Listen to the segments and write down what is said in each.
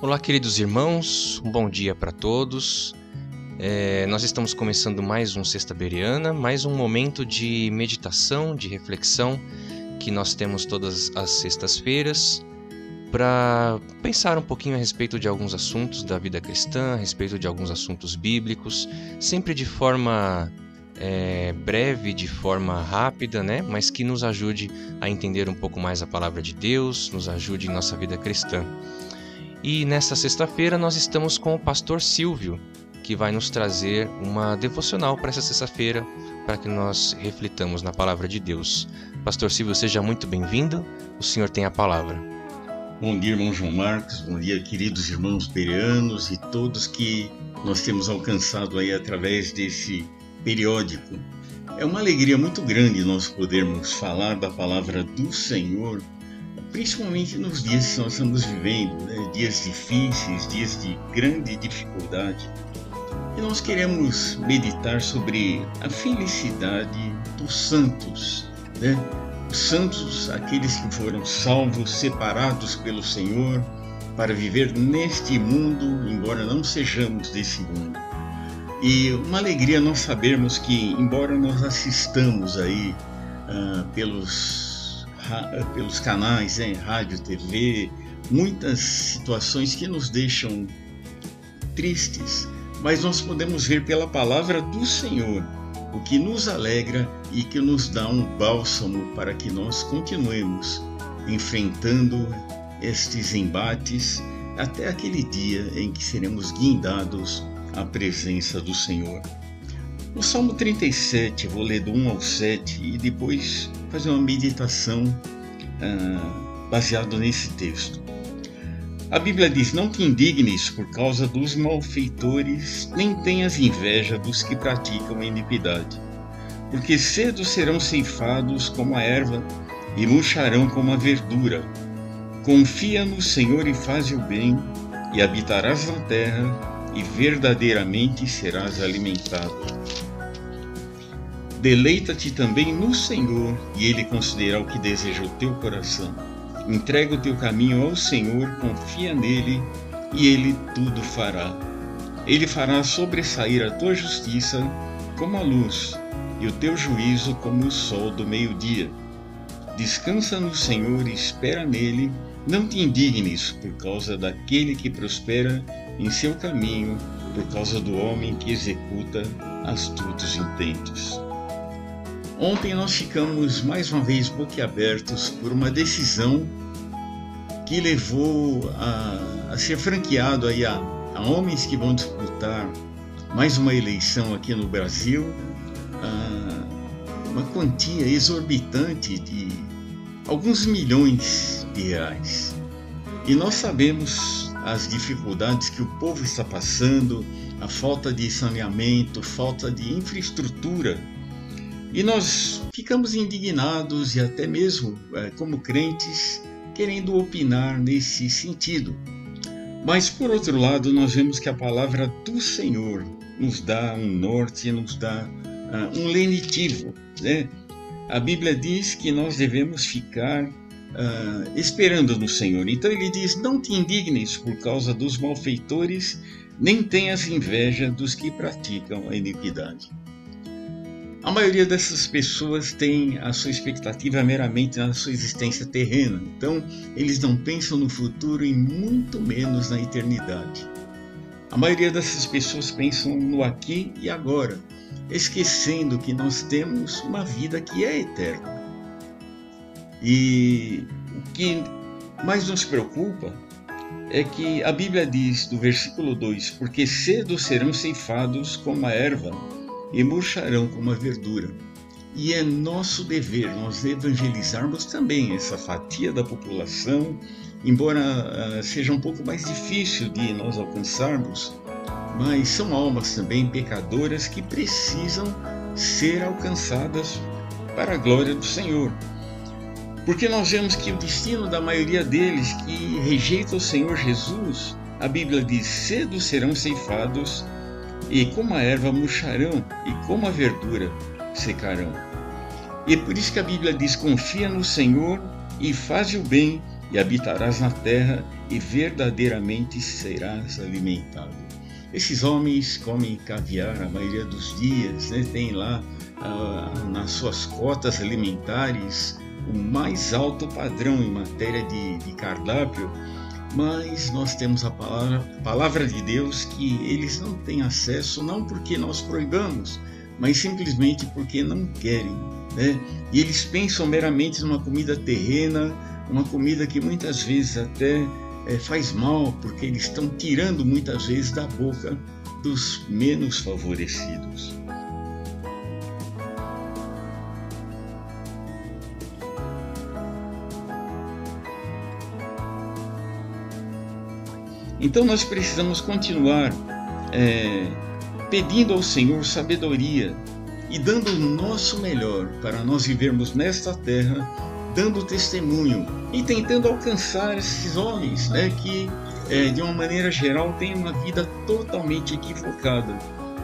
Olá, queridos irmãos, um bom dia para todos. Nós estamos começando mais um Sexta Bereana, mais um momento de meditação, de reflexão que nós temos todas as sextas-feiras para pensar um pouquinho a respeito de alguns assuntos da vida cristã, a respeito de alguns assuntos bíblicos, sempre de forma breve, de forma rápida, né? Mas que nos ajude a entender um pouco mais a palavra de Deus, nos ajude em nossa vida cristã. E nesta sexta-feira nós estamos com o pastor Silvio, que vai nos trazer uma devocional para essa sexta-feira, para que nós reflitamos na palavra de Deus. Pastor Silvio, seja muito bem-vindo, o senhor tem a palavra. Bom dia, irmão João Marcos, bom dia, queridos irmãos bereanos e todos que nós temos alcançado aí através desse periódico. É uma alegria muito grande nós podermos falar da palavra do Senhor, principalmente nos dias que nós estamos vivendo, né? Dias difíceis, dias de grande dificuldade. E nós queremos meditar sobre a felicidade dos santos, né? Os santos, aqueles que foram salvos, separados pelo Senhor, para viver neste mundo, embora não sejamos desse mundo. E uma alegria nós sabermos que, embora nós assistamos aí pelos canais, rádio, TV, muitas situações que nos deixam tristes, mas nós podemos ver pela palavra do Senhor o que nos alegra e que nos dá um bálsamo para que nós continuemos enfrentando estes embates até aquele dia em que seremos guindados à presença do Senhor. No Salmo 37, vou ler do 1 ao 7 e depois fazer uma meditação baseado nesse texto. A Bíblia diz: não te indignes por causa dos malfeitores, nem tenhas inveja dos que praticam a iniquidade, porque cedo serão ceifados como a erva e murcharão como a verdura. Confia no Senhor e faze o bem, e habitarás na terra, e verdadeiramente serás alimentado. Deleita-te também no Senhor, e Ele concederá o que deseja o teu coração. Entrega o teu caminho ao Senhor, confia nele, e Ele tudo fará. Ele fará sobressair a tua justiça como a luz, e o teu juízo como o sol do meio-dia. Descansa no Senhor e espera nele, não te indignes por causa daquele que prospera em seu caminho, por causa do homem que executa astutos intentos. Ontem nós ficamos mais uma vez boquiabertos por uma decisão que levou a ser franqueado aí a homens que vão disputar mais uma eleição aqui no Brasil, uma quantia exorbitante de alguns milhões de reais. E nós sabemos as dificuldades que o povo está passando, a falta de saneamento, falta de infraestrutura. E nós ficamos indignados e até mesmo, como crentes, querendo opinar nesse sentido. Mas, por outro lado, nós vemos que a palavra do Senhor nos dá um norte, nos dá um lenitivo, né? A Bíblia diz que nós devemos ficar esperando no Senhor. Então ele diz: não te indignes por causa dos malfeitores, nem tenhas inveja dos que praticam a iniquidade. A maioria dessas pessoas tem a sua expectativa meramente na sua existência terrena. Então eles não pensam no futuro e muito menos na eternidade. A maioria dessas pessoas pensam no aqui e agora, esquecendo que nós temos uma vida que é eterna. E o que mais nos preocupa é que a Bíblia diz, no versículo 2, porque cedo serão ceifados como a erva e murcharão como a verdura. E é nosso dever nós evangelizarmos também essa fatia da população, embora seja um pouco mais difícil de nós alcançarmos, mas são almas também pecadoras que precisam ser alcançadas para a glória do Senhor. Porque nós vemos que o destino da maioria deles que rejeita o Senhor Jesus, a Bíblia diz: cedo serão ceifados, e como a erva murcharão, e como a verdura secarão. E é por isso que a Bíblia diz: confia no Senhor e faz o bem, e habitarás na terra, e verdadeiramente serás alimentado. Esses homens comem caviar a maioria dos dias, né? Tem lá nas suas cotas alimentares o mais alto padrão em matéria de cardápio, mas nós temos a palavra de Deus que eles não têm acesso, não porque nós proibamos, mas simplesmente porque não querem, né? E eles pensam meramente numa comida terrena, uma comida que muitas vezes até faz mal, porque eles estão tirando muitas vezes da boca dos menos favorecidos. Então nós precisamos continuar pedindo ao Senhor sabedoria e dando o nosso melhor para nós vivermos nesta terra, dando testemunho e tentando alcançar esses homens, né, que de uma maneira geral têm uma vida totalmente equivocada.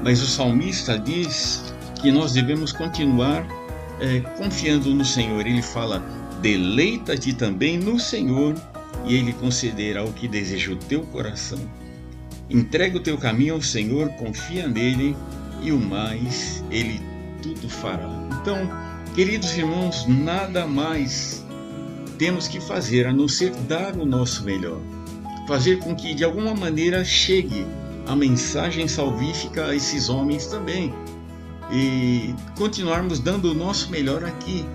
Mas o salmista diz que nós devemos continuar confiando no Senhor. Ele fala: deleita-te também no Senhor, e Ele concederá o que deseja o teu coração. Entrega o teu caminho ao Senhor, confia nele, e o mais Ele tudo fará. Então, queridos irmãos, nada mais temos que fazer a não ser dar o nosso melhor. Fazer com que de alguma maneira chegue a mensagem salvífica a esses homens também. E continuarmos dando o nosso melhor aqui,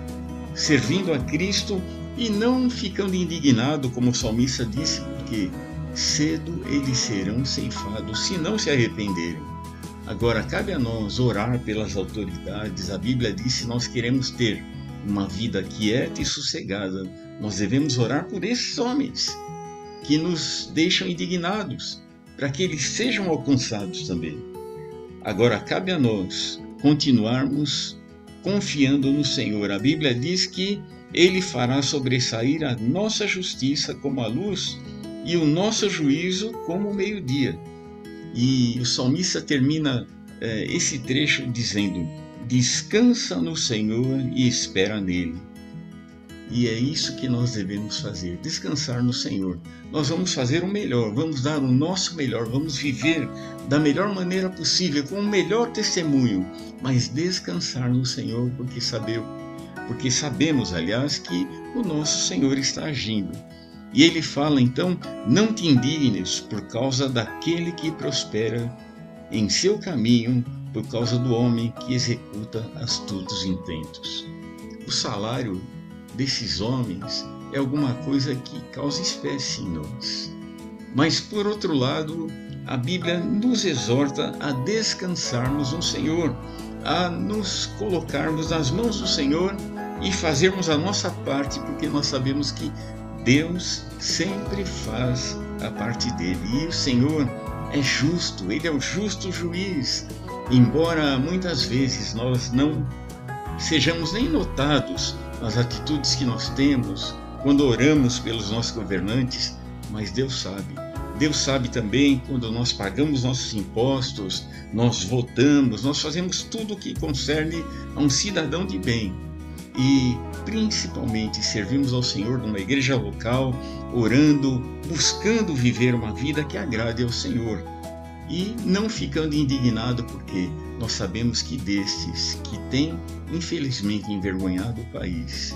servindo a Cristo e não ficando indignado, como o salmista disse, porque cedo eles serão ceifados se não se arrependerem. Agora, cabe a nós orar pelas autoridades. A Bíblia diz: se nós queremos ter uma vida quieta e sossegada, nós devemos orar por esses homens que nos deixam indignados, para que eles sejam alcançados também. Agora, cabe a nós continuarmos confiando no Senhor. A Bíblia diz que Ele fará sobressair a nossa justiça como a luz e o nosso juízo como o meio-dia. E o salmista termina esse trecho dizendo: descansa no Senhor e espera nele. E é isso que nós devemos fazer, descansar no Senhor. Nós vamos fazer o melhor, vamos dar o nosso melhor, vamos viver da melhor maneira possível, com o melhor testemunho, mas descansar no Senhor, porque sabemos, aliás, que o nosso Senhor está agindo. E ele fala então: não te indignes por causa daquele que prospera em seu caminho, por causa do homem que executa astutos intentos. O salário desses homens é alguma coisa que causa espécie em nós. Mas, por outro lado, a Bíblia nos exorta a descansarmos no Senhor, a nos colocarmos nas mãos do Senhor e fazermos a nossa parte, porque nós sabemos que Deus sempre faz a parte dele. E o Senhor é justo, Ele é o justo juiz. Embora muitas vezes nós não sejamos nem notados nas atitudes que nós temos quando oramos pelos nossos governantes, mas Deus sabe. Deus sabe também quando nós pagamos nossos impostos, nós votamos, nós fazemos tudo o que concerne a um cidadão de bem. E principalmente servimos ao Senhor numa igreja local, orando, buscando viver uma vida que agrade ao Senhor. E não ficando indignado, porque nós sabemos que destes que têm, infelizmente, envergonhado o país,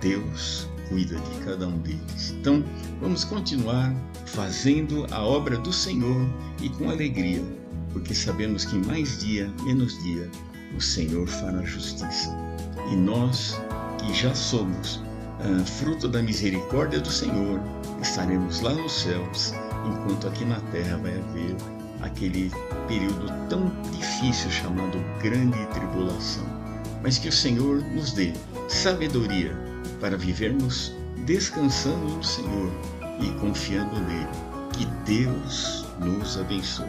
Deus cuida de cada um deles. Então, vamos continuar fazendo a obra do Senhor e com alegria, porque sabemos que mais dia, menos dia, o Senhor fará justiça. E nós, que já somos fruto da misericórdia do Senhor, estaremos lá nos céus, enquanto aqui na terra vai haver aquele período tão difícil chamado grande tribulação. Mas que o Senhor nos dê sabedoria para vivermos descansando no Senhor e confiando nele. Que Deus nos abençoe.